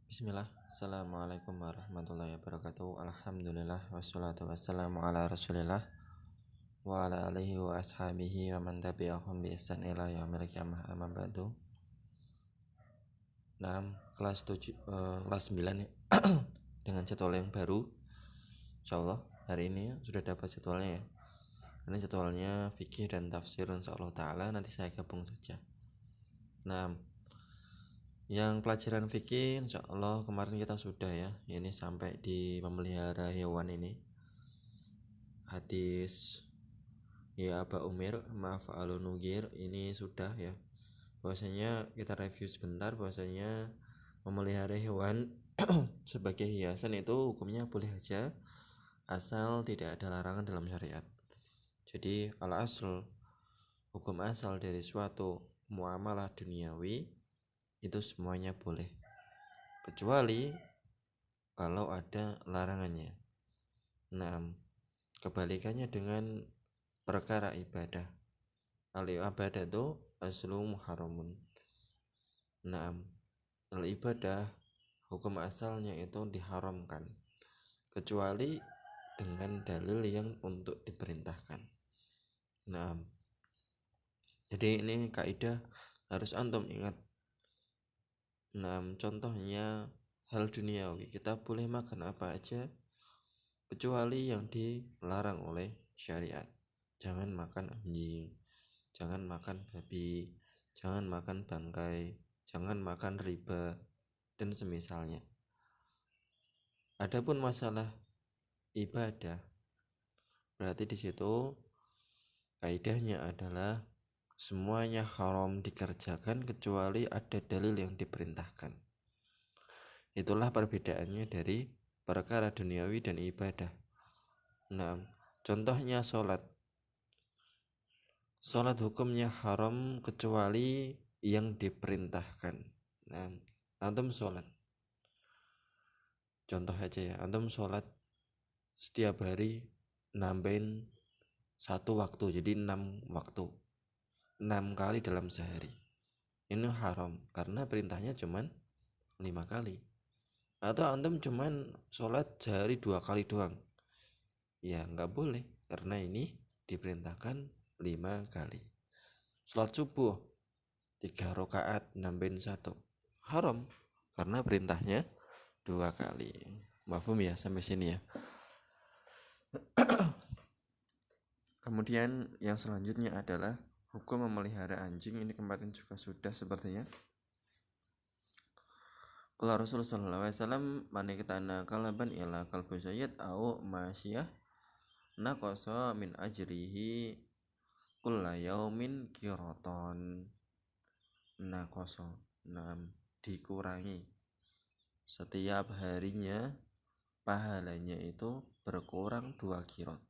Bismillah, Assalamualaikum warahmatullahi wabarakatuh. Alhamdulillah, wassalatu wassalamu ala rasulillah wa ala alihi wa ashabihi wa man tabi'ahum bi ihsan ila yaumil qiyamah, amma ba'du. Nah, kelas 9 ya. Dengan jadwal yang baru. Insyaallah hari ini sudah dapat jadwalnya ya. Ini jadwalnya fikih dan tafsir, insyaallah taala nanti saya gabung saja. Nah, yang pelajaran fikih insyaallah kemarin kita sudah ya. Ini sampai di memelihara hewan ini. Hadis ya Aba Umir maf'alun nugir ini sudah ya. Bahwasanya kita review sebentar bahwasanya memelihara hewan sebagai hiasan itu hukumnya boleh aja asal tidak ada larangan dalam syariat. Jadi al-asl, hukum asal dari suatu muamalah duniawi itu semuanya boleh, kecuali kalau ada larangannya. Nah, kebalikannya dengan perkara ibadah. Al-ibadah itu aslu muharramun. Nah, al-ibadah hukum asalnya itu diharamkan, kecuali dengan dalil yang untuk diperintahkan. Nah, jadi ini kaidah harus antum ingat. Nah, contohnya hal duniawi, kita boleh makan apa aja kecuali yang dilarang oleh syariat. Jangan makan anjing, jangan makan babi, jangan makan bangkai, jangan makan riba dan semisalnya. Adapun masalah ibadah, berarti di situ kaidahnya adalah semuanya haram dikerjakan kecuali ada dalil yang diperintahkan. Itulah perbedaannya dari perkara duniawi dan ibadah. Nah, contohnya sholat. Sholat hukumnya haram kecuali yang diperintahkan. Nah, antum sholat. Contoh aja ya, antum sholat setiap hari nambahin satu waktu, jadi 6 waktu, 6 kali dalam sehari. Ini haram karena perintahnya cuman 5 kali. Atau antum cuman sholat sehari 2 kali doang, ya nggak boleh karena ini diperintahkan 5 kali. Sholat subuh 3 rakaat nambahin 1, haram karena perintahnya 2 kali. Mafhum ya sampai sini ya. Kemudian yang selanjutnya adalah hukum memelihara anjing. Ini kemarin juga sudah sepertinya. Qala Rasul sallallahu alaihi wasallam, man iktana kalaban ila kalbu sayyid au masyiyah naqasa min ajrihi kulla yaumin qiraton. Naqasa, dikurangi setiap harinya pahalanya itu berkurang 2 kirot.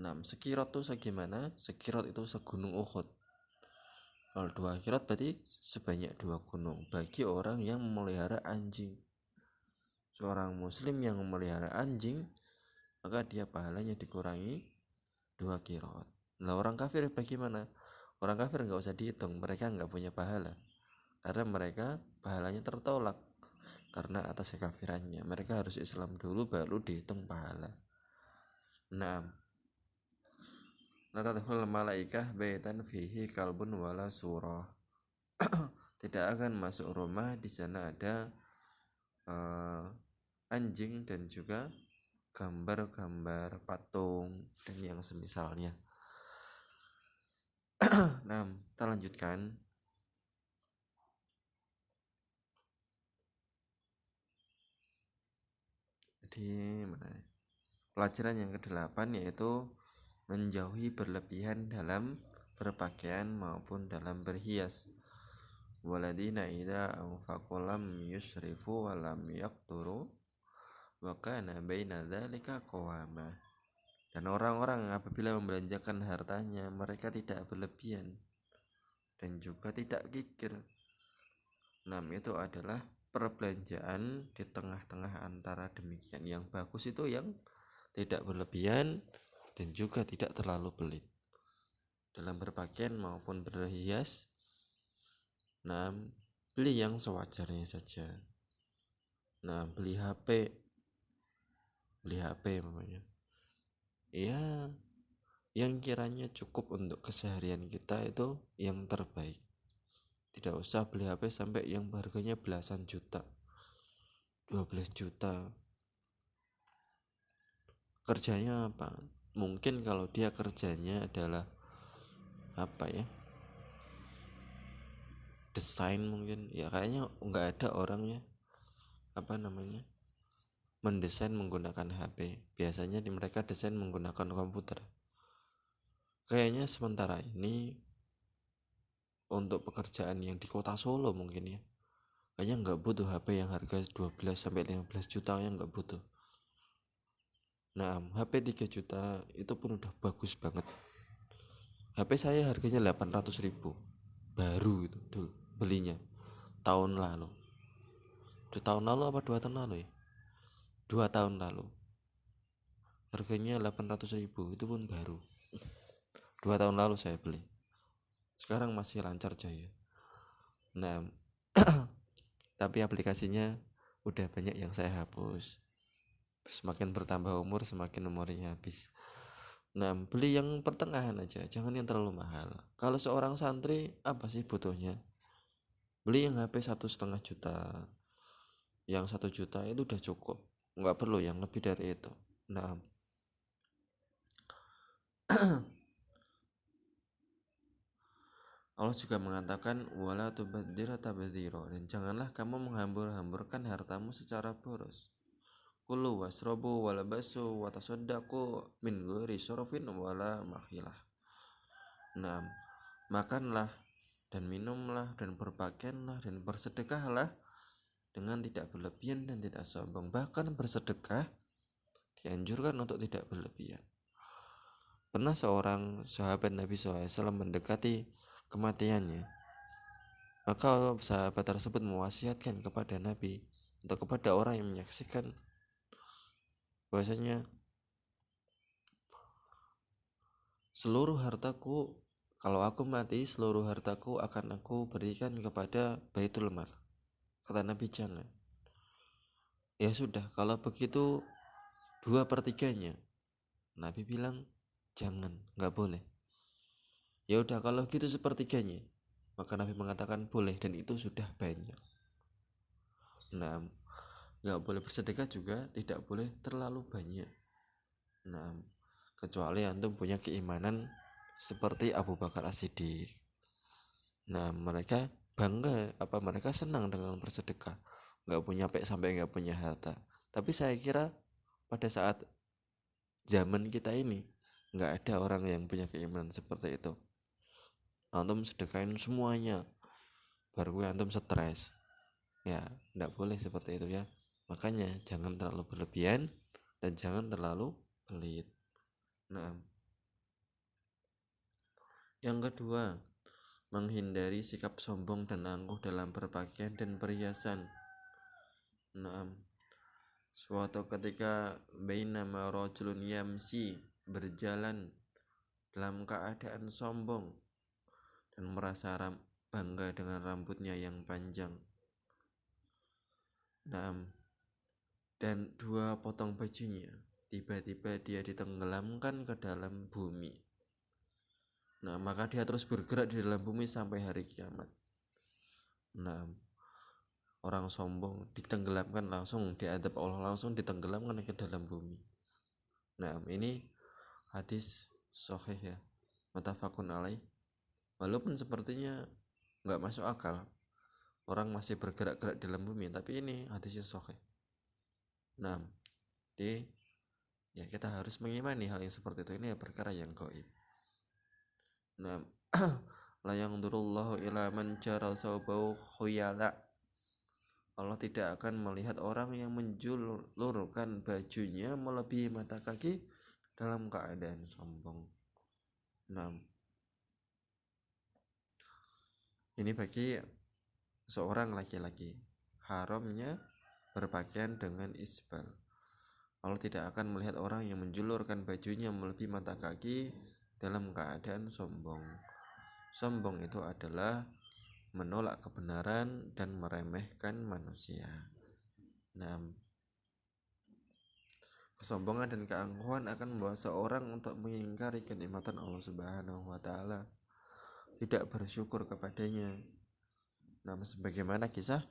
Sekirot itu segimana? Sekirot itu segunung Uhud. Kalau 2 kirot berarti sebanyak 2 gunung bagi orang yang memelihara anjing. Seorang muslim yang memelihara anjing, maka dia pahalanya dikurangi 2 kirot. Lah orang kafir bagaimana? Orang kafir nggak usah dihitung, mereka nggak punya pahala karena mereka pahalanya tertolak karena atas kekafirannya. Mereka harus Islam dulu baru dihitung pahala. La tadkhulul malaikah baitan fihi kalbun wala surah. Tidak akan masuk rumah di sana ada anjing dan juga gambar-gambar patung dan yang semisalnya. Nah, kita lanjutkan. Jadi pelajaran yang ke-8 yaitu menjauhi berlebihan dalam berpakaian maupun dalam berhias. Waladina idza anfaqu lam yusrifu wa lam yaqturu wa kana baina dzalika qawama. Dan orang-orang apabila membelanjakan hartanya, mereka tidak berlebihan dan juga tidak kikir. Itu adalah perbelanjaan di tengah-tengah antara demikian. Yang bagus itu yang tidak berlebihan dan juga tidak terlalu pelit dalam berpakaian maupun berhias. Beli yang sewajarnya saja. Nah, beli HP namanya. Ya, yang kiranya cukup untuk keseharian kita itu yang terbaik. Tidak usah beli HP sampai yang harganya belasan juta, 12 juta. Kerjanya apa? Mungkin kalau dia kerjanya adalah apa ya, desain mungkin, ya kayaknya nggak ada orangnya apa namanya mendesain menggunakan HP. Biasanya di mereka desain menggunakan komputer. Kayaknya sementara ini untuk pekerjaan yang di kota Solo mungkin ya, kayaknya nggak butuh HP yang harga 12 sampai 15 juta, yang nggak butuh. Nah, HP 3 juta itu pun udah bagus banget. HP saya harganya 800.000 baru itu dulu belinya tahun lalu. 2 tahun lalu apa 2 tahun lalu ya? 2 tahun lalu harganya 800.000, itu pun baru. 2 tahun lalu saya beli, sekarang masih lancar jaya. Nah, tapi aplikasinya udah banyak yang saya hapus. Semakin bertambah umur semakin memorinya habis. Nah, beli yang pertengahan aja, jangan yang terlalu mahal. Kalau seorang santri apa sih butuhnya? Beli yang HP 1,5 juta, yang 1 juta itu udah cukup, nggak perlu yang lebih dari itu. Nah, Allah juga mengatakan wala tubadzir tabdzira, dan janganlah kamu menghambur-hamburkan hartamu secara boros. Kulu wasrobu walabasu watasodaku min ghairi surfin wala makhilah. Nah, makanlah dan minumlah dan berpakaianlah dan bersedekahlah dengan tidak berlebihan dan tidak sombong. Bahkan bersedekah dianjurkan untuk tidak berlebihan. Pernah seorang sahabat Nabi SAW mendekati kematiannya, maka sahabat tersebut mewasiatkan kepada Nabi untuk kepada orang yang menyaksikan bahwasanya seluruh hartaku, kalau aku mati seluruh hartaku akan aku berikan kepada Baitul Mal. Kata Nabi, jangan. Ya sudah, kalau begitu 2/3-nya. Nabi bilang jangan, nggak boleh. Ya udah, kalau gitu 1/3-nya. Maka Nabi mengatakan boleh, dan itu sudah banyak. Nah, nggak boleh bersedekah juga tidak boleh terlalu banyak. Nah, kecuali antum punya keimanan seperti Abu Bakar As-Siddiq. Nah, mereka bangga, mereka senang dengan bersedekah, nggak punya sampai nggak punya harta. Tapi saya kira pada saat zaman kita ini nggak ada orang yang punya keimanan seperti itu. Antum sedekahin semuanya, baru antum stres. Ya, nggak boleh seperti itu ya. Makanya jangan terlalu berlebihan dan jangan terlalu pelit. Nah, yang kedua, menghindari sikap sombong dan angkuh dalam berpakaian dan perhiasan. Nah, suatu ketika bainama rajulun yamsi, berjalan dalam keadaan sombong dan merasa bangga dengan rambutnya yang panjang. Nah, dan 2 potong bajunya tiba-tiba dia ditenggelamkan ke dalam bumi. Nah, maka dia terus bergerak di dalam bumi sampai hari kiamat. Nah, orang sombong ditenggelamkan, langsung diadab Allah, langsung ditenggelamkan ke dalam bumi. Nah, ini hadis sahih ya, muttafaqun alaih. Walaupun sepertinya nggak masuk akal, orang masih bergerak-gerak dalam bumi, tapi ini hadisnya sahih. Nah, ya kita harus mengimani hal yang seperti itu, ini perkara yang gaib. Nah, la yanzurullahu ila man jara saubau khuyala. Allah tidak akan melihat orang yang menjulurkan bajunya melebihi mata kaki dalam keadaan sombong. Nah, ini bagi seorang laki-laki haramnya berpakaian dengan isbal. Allah tidak akan melihat orang yang menjulurkan bajunya melebihi mata kaki dalam keadaan sombong. Sombong itu adalah menolak kebenaran dan meremehkan manusia. Nah, kesombongan dan keangkuhan akan membawa seorang untuk mengingkari kenikmatan Allah Subhanahu wa taala, tidak bersyukur kepadanya. Nah, sebagaimana kisah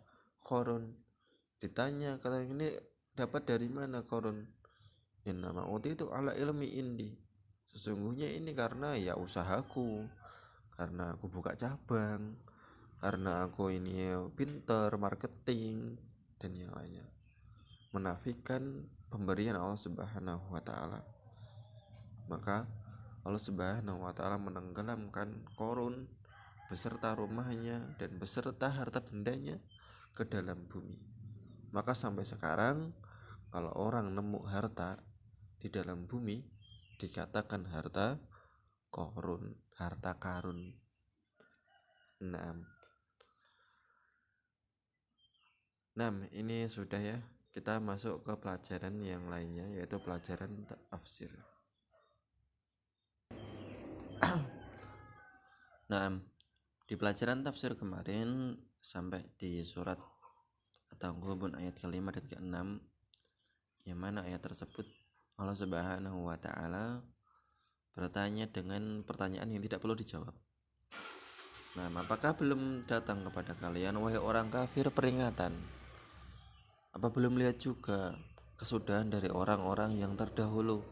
Qarun, ditanya kata ini dapat dari mana Qarun? Innama itu ala ilmi indi. Sesungguhnya ini karena ya usahaku, karena aku buka cabang, karena aku ini pinter marketing dan yang lainnya. Menafikan pemberian Allah Subhanahu wa taala. Maka Allah Subhanahu wa taala menenggelamkan Qarun beserta rumahnya dan beserta harta bendanya ke dalam bumi. Maka sampai sekarang kalau orang nemu harta di dalam bumi dikatakan harta Qarun, harta karun. Nah, ini sudah ya. Kita masuk ke pelajaran yang lainnya, yaitu pelajaran tafsir. Nah, di pelajaran tafsir kemarin sampai di surat At-Taghabun ayat ke-5 dan ke-6, yang mana ayat tersebut Allah Subhanahu wa taala bertanya dengan pertanyaan yang tidak perlu dijawab. Nah, apakah belum datang kepada kalian wahai orang kafir peringatan? Apa belum lihat juga kesudahan dari orang-orang yang terdahulu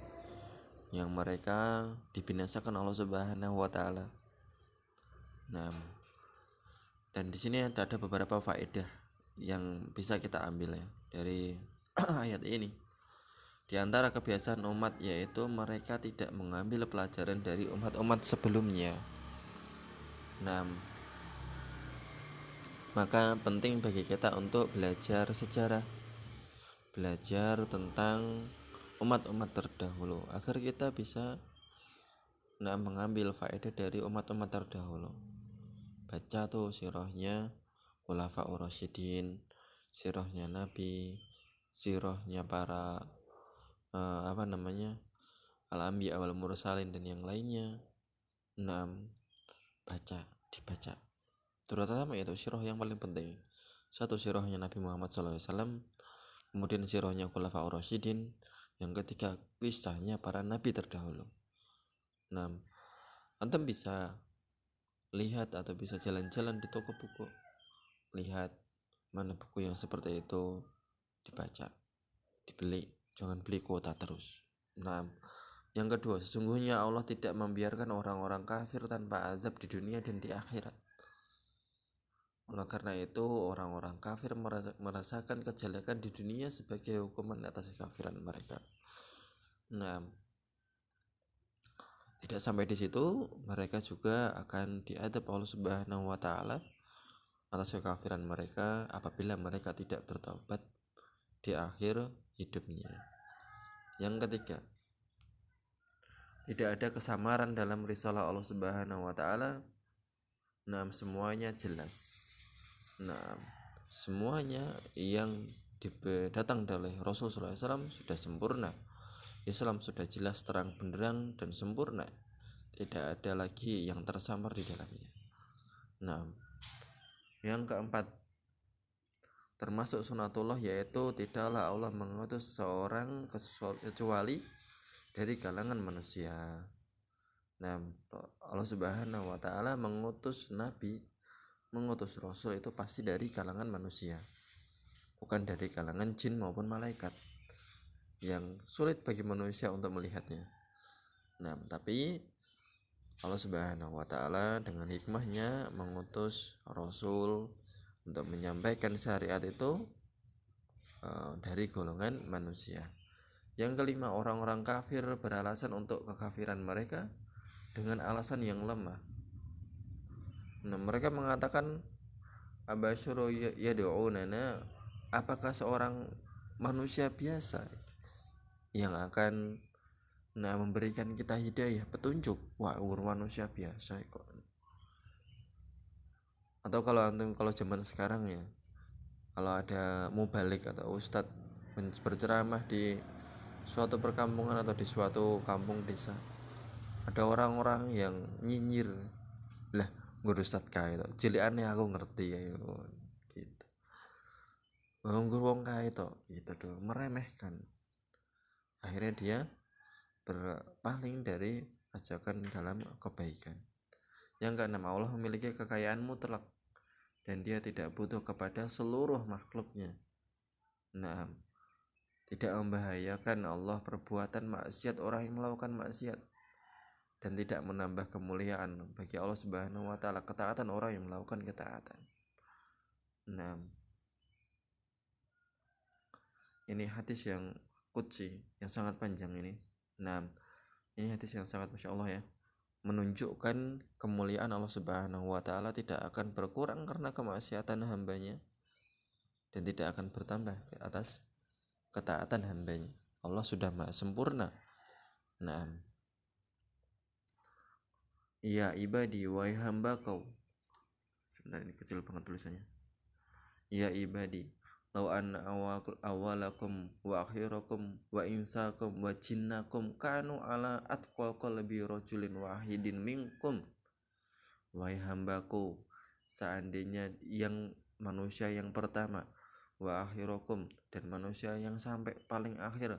yang mereka dibinasakan Allah Subhanahu wa taala? Nah, dan di sini ada beberapa faedah yang bisa kita ambil ya dari ayat ini. Di antara kebiasaan umat yaitu mereka tidak mengambil pelajaran dari umat-umat sebelumnya. Nah, maka penting bagi kita untuk belajar sejarah, belajar tentang umat-umat terdahulu agar kita bisa mengambil faedah dari umat-umat terdahulu. Baca tuh sirahnya Khulafaur Rasyidin, sirahnya Nabi, sirahnya para Al-Anbiya wal Mursalin dan yang lainnya. 6. Dibaca terutama itu sirah yang paling penting. Satu, sirahnya Nabi Muhammad SAW, kemudian sirahnya Khulafaur Rasyidin, yang ketiga kisahnya para nabi terdahulu. 6. Antum bisa lihat atau bisa jalan-jalan di toko buku, lihat mana buku yang seperti itu, dibaca, dibeli, jangan beli kuota terus. 6. Yang kedua, sesungguhnya Allah tidak membiarkan orang-orang kafir tanpa azab di dunia dan di akhirat. Oleh karena itu orang-orang kafir merasakan kejelekan di dunia sebagai hukuman atas kekafiran mereka. Nah, tidak sampai di situ, mereka juga akan diadab Allah Subhanahu wa taala atas kekafiran mereka apabila mereka tidak bertaubat di akhir hidupnya. Yang ketiga, tidak ada kesamaran dalam risalah Allah Subhanahu wa taala. Nah, semuanya jelas. Nah, semuanya yang datang dari Rasulullah SAW sudah sempurna. Islam sudah jelas, terang benderang dan sempurna. Tidak ada lagi yang tersamar di dalamnya. Nah, yang keempat, termasuk sunatullah yaitu tidaklah Allah mengutus seorang kecuali dari kalangan manusia. Nah, Allah Subhanahu wa taala mengutus nabi, mengutus rasul itu pasti dari kalangan manusia, bukan dari kalangan jin maupun malaikat yang sulit bagi manusia untuk melihatnya. Nah, tapi Allah Subhanahu wa taala dengan hikmahnya mengutus rasul untuk menyampaikan syariat itu dari golongan manusia. Yang kelima, orang-orang kafir beralasan untuk kekafiran mereka dengan alasan yang lemah. Nah, mereka mengatakan abasyuru yad'unana, apakah seorang manusia biasa yang akan memberikan kita hidayah, petunjuk? Wah, manusia biasa kok. Atau kalau zaman sekarang ya, kalau ada mubalik atau ustadz berceramah di suatu perkampungan atau di suatu kampung desa, ada orang-orang yang nyinyir, lah guru ustadz kaya itu cilikane aku ngerti ya gitu. wong kae to gitu dong, meremehkan. Akhirnya dia berpaling dari ajakan dalam kebaikan. Yang keenam, Allah memiliki kekayaan mutlak dan dia tidak butuh kepada seluruh makhluknya. Nah, tidak membahayakan Allah perbuatan maksiat orang yang melakukan maksiat, dan tidak menambah kemuliaan bagi Allah Subhanahu wa taala ketaatan orang yang melakukan ketaatan. Nah, ini hadis yang qudsi yang sangat panjang ini. Nah, ini hadis yang sangat Masya Allah ya, menunjukkan kemuliaan Allah Subhanahu wa taala tidak akan berkurang karena kemaksiatan hambanya, dan tidak akan bertambah ke atas ketaatan hambanya. Allah sudah maha sempurna. Nah, ya ibadi, wahai hamba kau. Sebentar, ini kecil banget tulisannya. Ya ibadi, law anna awalakum wa akhirakum wa insakum wa jinnakum kanu ala atqa qalbi rajulin wahidin minkum. Wahai hambaku, seandainya yang manusia yang pertama, wa akhirakum, dan manusia yang sampai paling akhir,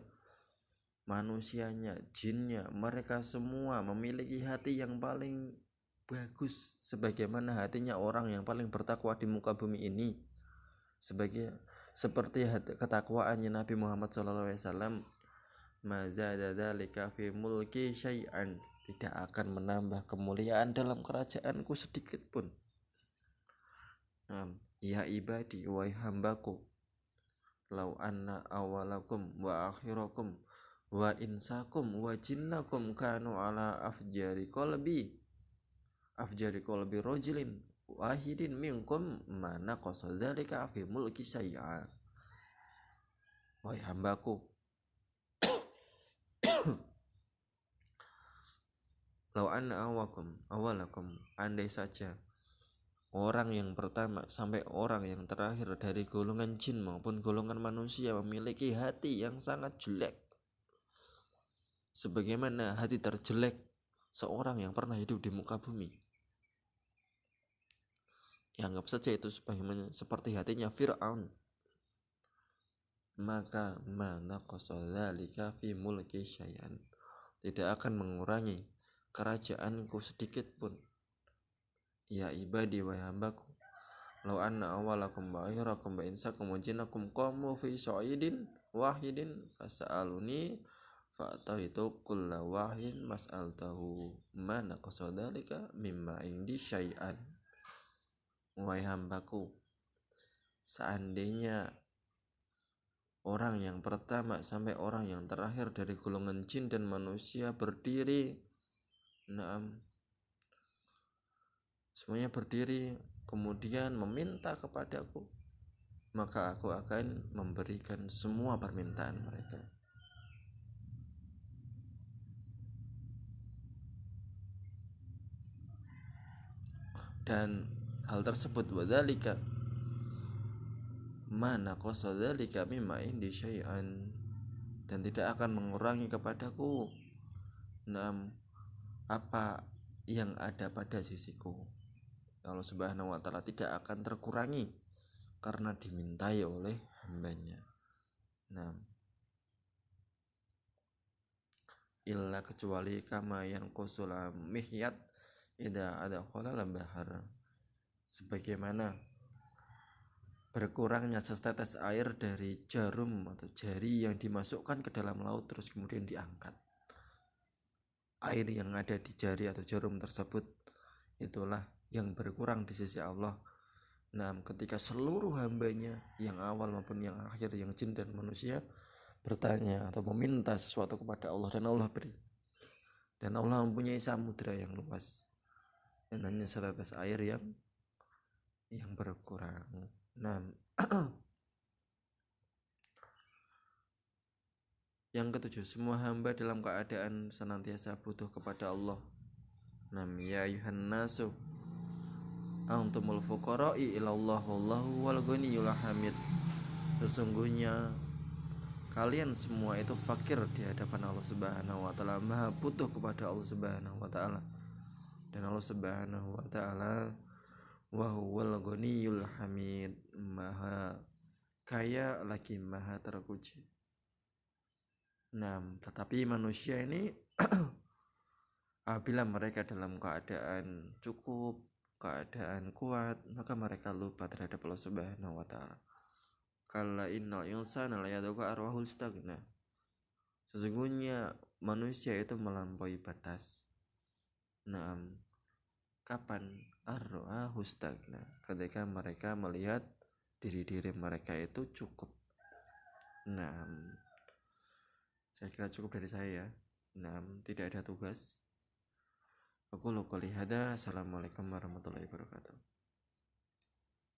manusianya, jinnya, mereka semua memiliki hati yang paling bagus sebagaimana hatinya orang yang paling bertakwa di muka bumi ini, seperti ketakwaannya Nabi Muhammad SAW, mazada dzalika fi mulki syai'an, tidak akan menambah kemuliaan dalam kerajaanku sedikit pun. Ya ibadi, wahai hambaku, lau anna awalakum wa akhirakum wa insakum wa jinnakum kanu ala afjari qalbi rajulin wahidin minkum mana qasadzalika fi mulki syai'a. Wahai hambaku, lau anna awalakum, andai saja orang yang pertama sampai orang yang terakhir dari golongan jin maupun golongan manusia memiliki hati yang sangat jelek, sebagaimana hati terjelek seorang yang pernah hidup di muka bumi. Anggap saja itu seperti hatinya Fir'aun, maka mana qasadzalika fi mulki syai'an, tidak akan mengurangi kerajaanku sedikit pun. Ya ibadi, wahai hambaku, law anna awalakum wa akhirakum wa insakum wa jinnakum qamu fi sa'idin wahidin fasa'aluni fa'taitu kulla wahid mas'altahu mana qasadzalika mimma indi syai'an. Wahai hambaku, seandainya orang yang pertama sampai orang yang terakhir dari golongan jin dan manusia berdiri, semuanya berdiri kemudian meminta kepadaku, maka aku akan memberikan semua permintaan mereka. Dan hal tersebut wadzalika mana qasadzalika mimma indi syai'an, dan tidak akan mengurangi kepadaku apa yang ada pada sisiku. Allah Subhanahu wa taala tidak akan terkurangi karena dimintai oleh hambanya. Illa kecuali kama yanqusul mihyat idza adkhala al-bahr, sebagaimana berkurangnya setetes air dari jarum atau jari yang dimasukkan ke dalam laut terus kemudian diangkat. Air yang ada di jari atau jarum tersebut itulah yang berkurang di sisi Allah. Ketika seluruh hambanya yang awal maupun yang akhir, yang jin dan manusia, bertanya atau meminta sesuatu kepada Allah, dan Allah beri. Dan Allah mempunyai samudra yang luas, dan hanya setetes air yang berkurang. Yang ketujuh, semua hamba dalam keadaan senantiasa butuh kepada Allah. Ya ayuhan nasu antumul fuqara'i ilallah wallahu wal ghaniyul hamid. Sesungguhnya kalian semua itu fakir di hadapan Allah Subhanahu wa taala, maha butuh kepada Allah Subhanahu wa taala. Dan Allah Subhanahu wa taala wa huwal ghaniyul hamid, maha kaya lagi maha terpuji. Nah, tetapi manusia ini apabila mereka dalam keadaan cukup, keadaan kuat, maka mereka lupa terhadap Allah Subhanahu wa taala. Kalla innal insana layadghu arwahul stagna. Sesungguhnya manusia itu melampaui batas. Naam, kapan arwahul stagna? Ketika mereka melihat diri-diri mereka itu cukup. Naam, saya kira cukup dari saya. Naam, tidak ada tugas. Aku qouli hada. Assalamualaikum warahmatullahi wabarakatuh.